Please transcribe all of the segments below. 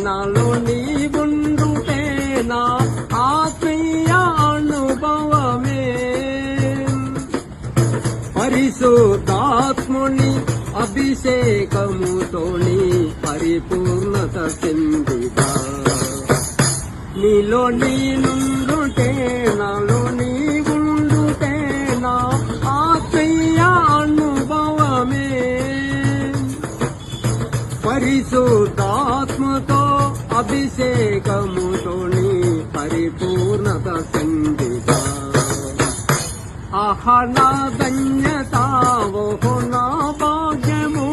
నాలో నీవుండుటే నా ఆత్మీయ అనుభవమే. పరిశుద్ధాత్ముని అభిషేకముతోని పరిపూర్ణత చెందిదా. నీలో నేనుండుటే నాలో నీవుండుటే నా ఆత్మీయ అనుభవమే. పరిశుద్ధాత్మతో అభిషేకముతోని పరిపూర్ణత చెందిదా. ఆహా నా ధన్యత ఓహో నా భాగ్యము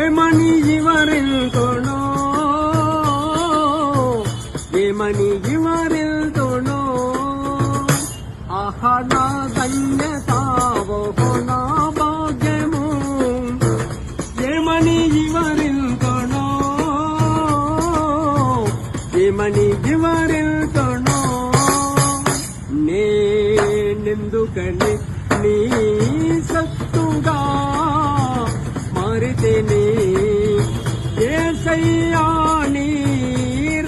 ఏమని వివరింతునో ఏమని వివరింతునో. ఆహా నా ధన్యత ఓహో నా భాగ్యము ఏమని వివరింతునో ఏమని వివరింతునో. నేనెందుకని నీ సత్తుగా మారితిని యేసయ్యా నీ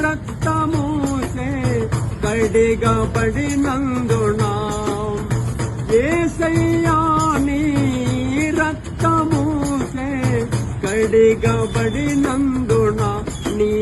రక్తముచే కడిగబడినందున. యేసయ్యా నీ రక్తముచే కడిగబడినందున నీ